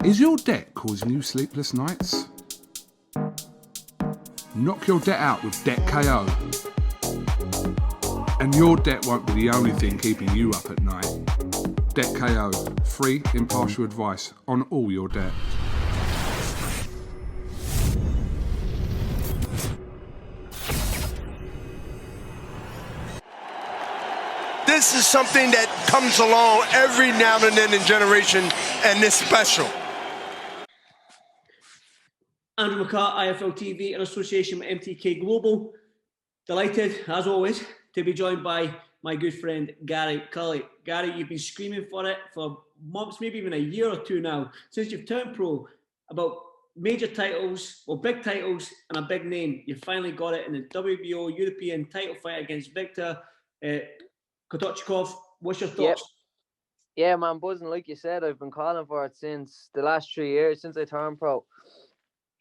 Is your debt causing you sleepless nights? Knock your debt out with Debt KO. And your debt won't be the only thing keeping you up at night. Debt KO. Free, impartial advice on all your debt. This is something that comes along every now and then in generation, and it's special. Andrew McCART, IFL TV, in association with MTK Global. Delighted, as always, to be joined by my good friend Gary Cully. Gary, you've been screaming for it for months, maybe even a year or two now, since you've turned pro, about major titles, or big titles, and a big name. You finally got it in the WBO European title fight against Victor Kotochigov. What's your thoughts? Yeah, man, buzzing. Like you said, I've been calling for it since the last 3 years, since I turned pro.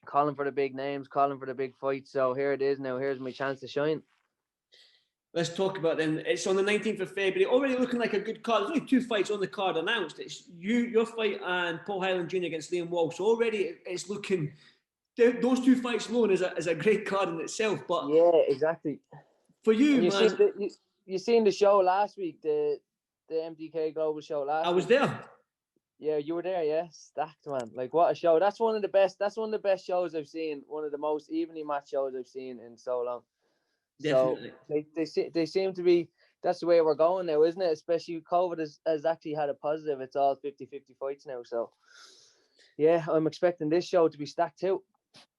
Calling for the big names, calling for the big fights. So here it is now. Here's my chance to shine. Let's talk about then. It's on the 19th of February. Already looking like a good card. There's only 2 fights on the card announced. It's your fight and Paul Highland Jr. against Liam Walsh. So already it's looking... Those 2 fights alone is a great card in itself. But yeah, exactly. For you, man... You seen the show last week, the MTK Global show last week? I was there. Yeah, you were there, yeah. Stacked, man. Like, what a show. That's one of the best shows I've seen. One of the most evenly matched shows I've seen in so long. Definitely. So they seem to be, that's the way we're going now, isn't it? Especially COVID has actually had a positive. It's all 50-50 fights now. So, yeah, I'm expecting this show to be stacked too.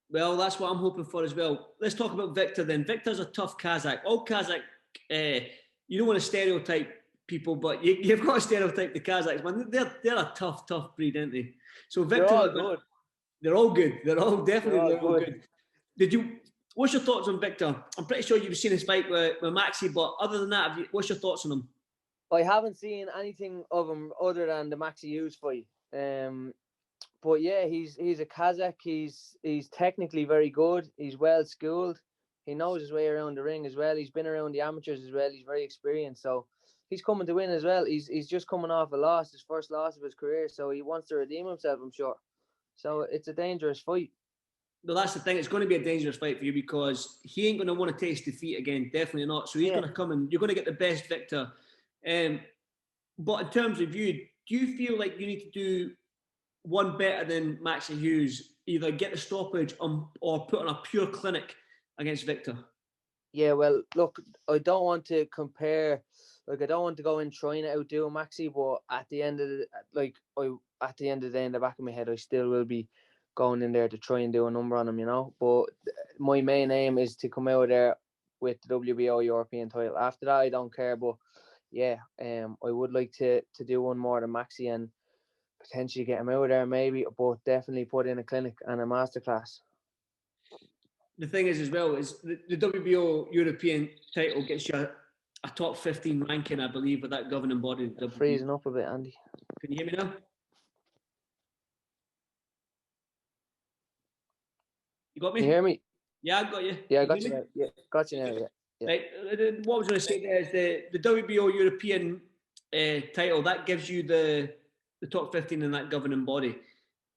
Well, that's what I'm hoping for as well. Let's talk about Victor then. Victor's a tough Kazakh. All Kazakh, you don't want to stereotype people, but you've got to stereotype the Kazakhs, man. They're a tough breed, aren't they? So Victor, they're all good. They're all good. They're all definitely all good. What's your thoughts on Victor? I'm pretty sure you've seen his fight with Maxi, but other than that, what's your thoughts on him? I haven't seen anything of him other than the Maxi Hughes fight. But yeah, he's a Kazakh. He's technically very good. He's well schooled. He knows his way around the ring as well. He's been around the amateurs as well. He's very experienced. So he's coming to win as well. He's just coming off a loss, his first loss of his career. So he wants to redeem himself, I'm sure. So it's a dangerous fight. Well, that's the thing. It's going to be a dangerous fight for you because he ain't going to want to taste defeat again. Definitely not. So he's going to come and you're going to get the best Victor. But in terms of you, do you feel like you need to do one better than Maxi Hughes? Either get the stoppage or put on a pure clinic against Victor? Yeah, well, look, I don't want to compare. Like, I don't want to go in trying to outdo Maxi, but at the end of the day, in the back of my head, I still will be going in there to try and do a number on him, you know. But my main aim is to come out there with the WBO European title. After that, I don't care. But yeah, I would like to do one more than Maxi and potentially get him out there, maybe, but definitely put in a clinic and a masterclass. The thing is, as well, is the WBO European title gets you a top 15 ranking, I believe, with that governing body. Freezing up a bit, Andy. Can you hear me now? You got me? Can you hear me? Yeah, I got you. Yeah, I got you now. Yeah, got you now, yeah. Right. What I was going to say there is the WBO European title, that gives you the top 15 in that governing body.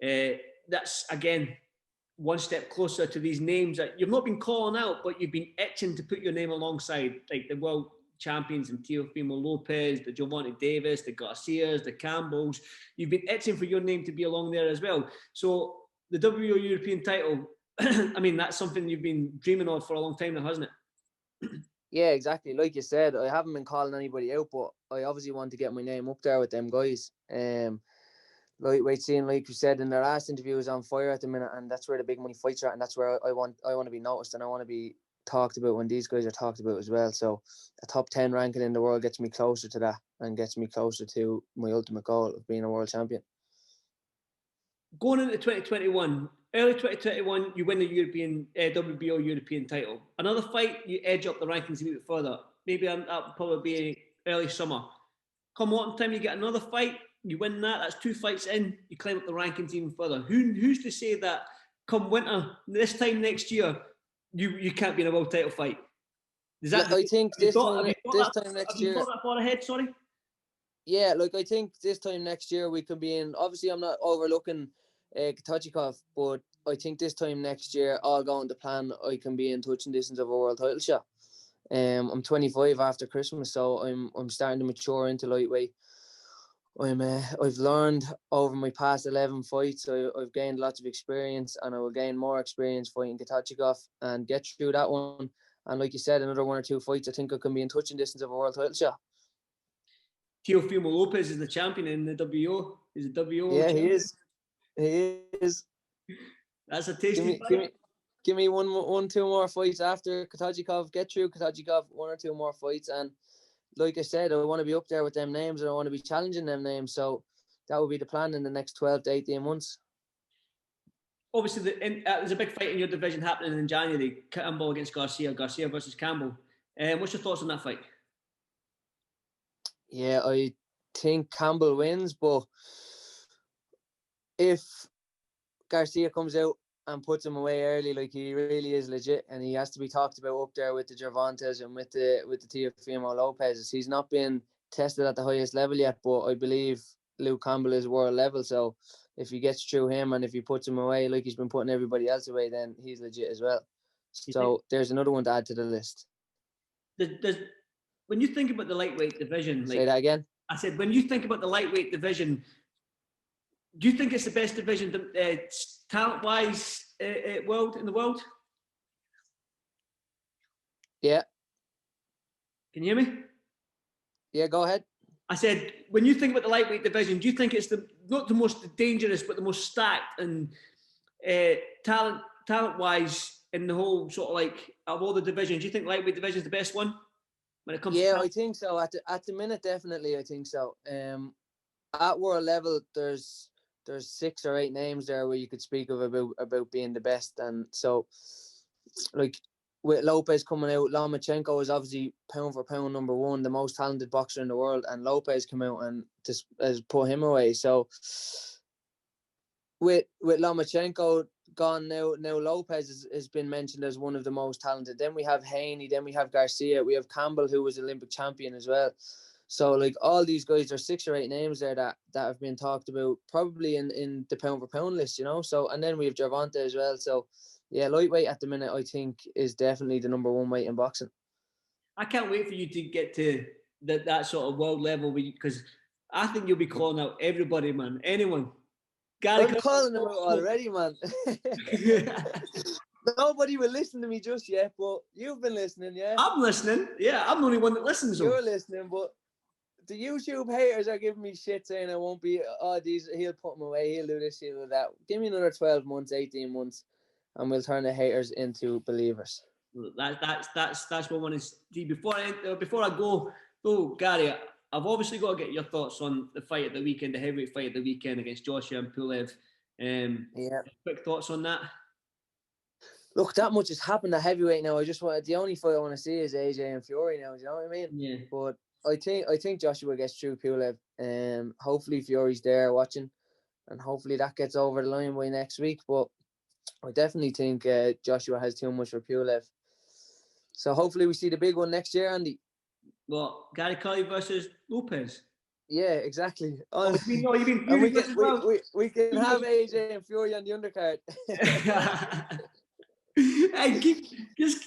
That's, again, one step closer to these names that you've not been calling out, but you've been itching to put your name alongside, like the world champions and Teofimo Lopez, the Gervonta Davis, the Garcias, the Campbells. You've been itching for your name to be along there as well. So the WBO European title, I mean, that's something you've been dreaming of for a long time now, hasn't it? Yeah, exactly. Like you said, I haven't been calling anybody out, but I obviously want to get my name up there with them guys. Lightweight scene, like you said in their last interview, is on fire at the minute, and that's where the big money fights are at, and that's where I want to be noticed, and I want to be talked about when these guys are talked about as well. So a top 10 ranking in the world gets me closer to that and gets me closer to my ultimate goal of being a world champion. Going into 2021, early 2021, you win the European WBO European title. Another fight, you edge up the rankings a bit further. Maybe that would probably be early summer. Come autumn time, you get another fight, you win that. That's 2 fights in. You climb up the rankings even further. Who's to say that come winter, this time next year, you can't be in a world title fight? I think this time next year. Have you thought that far ahead? Sorry. Yeah, like I think this time next year we could be in. Obviously, I'm not overlooking Kotochigov, but I think this time next year, all going to plan, I can be in touching distance of a world title shot. I'm 25 after Christmas, so I'm starting to mature into lightweight. I've learned over my past 11 fights. I've gained lots of experience, and I will gain more experience fighting Kotochigov and get through that one. And like you said, another 1 or 2 fights, I think I can be in touching distance of a world title shot. Teofimo Lopez is the champion in the WO. He's a WO Yeah, champion. he is. He is. That's a tasty fight. Give me one, 2 more fights after Kotochigov. Get through Kotochigov, 1 or 2 more fights, and like I said, I want to be up there with them names, and I want to be challenging them names. So that will be the plan in the next 12 to 18 months. Obviously, there's a big fight in your division happening in January. Campbell against Garcia. Garcia versus Campbell. What's your thoughts on that fight? Yeah, I think Campbell wins, but if Garcia comes out and puts him away early, like he really is legit, and he has to be talked about up there with the Gervontas and with the Teofimo Lopez. He's not been tested at the highest level yet, but I believe Luke Campbell is world level. So if he gets through him and if he puts him away like he's been putting everybody else away, then he's legit as well. So there's another one to add to the list. When you think about the lightweight division, Say that again. I said, when you think about the lightweight division, do you think it's the best division talent-wise in the world? Yeah. Can you hear me? Yeah, go ahead. I said, when you think about the lightweight division, do you think it's not the most dangerous, but the most stacked and talent-wise in the whole sort of like of all the divisions? Do you think lightweight division is the best one when it comes? Yeah, I think so. At the minute, definitely, I think so. At world level, there's 6 or 8 names there where you could speak of about being the best, and so like with Lopez coming out, Lomachenko is obviously pound for pound number 1, the most talented boxer in the world, and Lopez came out and just has put him away. So with Lomachenko gone now Lopez has been mentioned as one of the most talented. Then we have Haney, then we have Garcia, we have Campbell, who was Olympic champion as well. So like all these guys, there's 6 or 8 names there that have been talked about probably in the pound for pound list, you know. So and then we have Gervonta as well. So yeah, lightweight at the minute I think is definitely the number 1 weight in boxing. I can't wait for you to get to that sort of world level, because I think you'll be calling out everybody, man. Anyone. I'm calling them out already, man. Nobody will listen to me just yet, but you've been listening, yeah? I'm listening. Yeah, I'm the only one that listens. You're listening, but the YouTube haters are giving me shit saying I won't be, he'll put him away, he'll do this, he'll do that. Give me another 12 months, 18 months, and we'll turn the haters into believers. That's what I want to see. Before I go, though, Gary, I've obviously got to get your thoughts on the fight at the weekend, the heavyweight fight at the weekend against Joshua and Pulev. Quick thoughts on that? Look, that much has happened at heavyweight now. The only fight I want to see is AJ and Fury now. Do you know what I mean? Yeah. But I think Joshua gets through Pulev. Hopefully Fury's there watching, and hopefully that gets over the line by next week. But I definitely think Joshua has too much for Pulev. So hopefully we see the big one next year, Andy. Well, Gary Cully versus Lopez. Yeah, exactly. You mean Fury versus well? We can have AJ and Fury on the undercard. Hey, just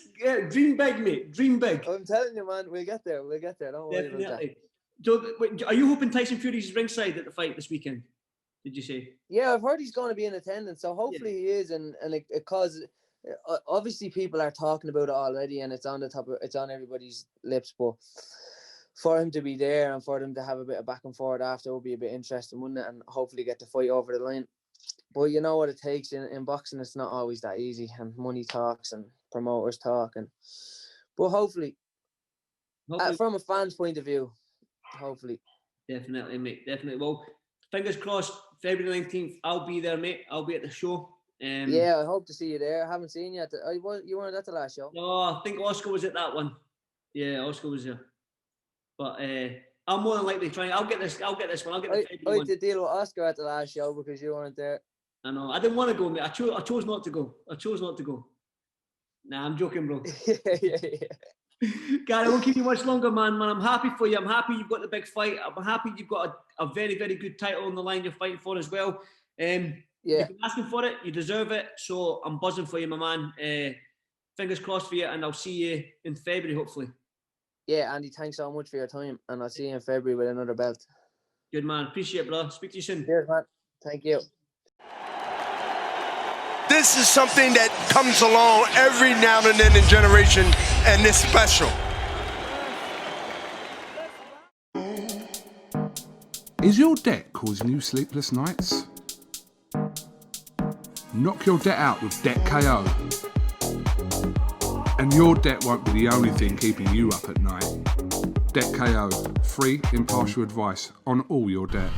dream big, mate. Dream big. I'm telling you, man, we'll get there. Don't worry about that. So, are you hoping Tyson Fury's ringside at the fight this weekend? Did you say? Yeah, I've heard he's going to be in attendance, so hopefully he is, and it causes. Obviously, people are talking about it already, and it's on everybody's lips. But for him to be there and for them to have a bit of back and forth after would be a bit interesting, wouldn't it? And hopefully get the fight over the line. But you know what it takes in boxing, it's not always that easy, and money talks and promoters talk, but hopefully. From a fan's point of view, hopefully. Definitely, mate. Definitely. Well, fingers crossed. February 19th, I'll be there, mate. I'll be at the show. Yeah, I hope to see you there. I haven't seen you you weren't at the last show. No, I think Oscar was at that one. Yeah, Oscar was there. But I'm more than likely trying. I'll get this one. I'll get the I had to deal with Oscar at the last show because you weren't there. I know. I didn't want to go, mate. I chose not to go. Nah, I'm joking, bro. yeah. Gary, I won't keep you much longer, man. I'm happy for you. I'm happy you've got the big fight. I'm happy you've got a very, very good title on the line you're fighting for as well. Yeah. You've been asking for it. You deserve it. So I'm buzzing for you, my man. Fingers crossed for you, and I'll see you in February, hopefully. Yeah, Andy, thanks so much for your time, and I'll see you in February with another belt. Good man. Appreciate it, bro. Speak to you soon. Cheers, man. Thank you. This is something that comes along every now and then in generation, and it's special. Is your debt causing you sleepless nights? Knock your debt out with Debt KO. And your debt won't be the only thing keeping you up at night. Debt KO, free impartial advice on all your debt.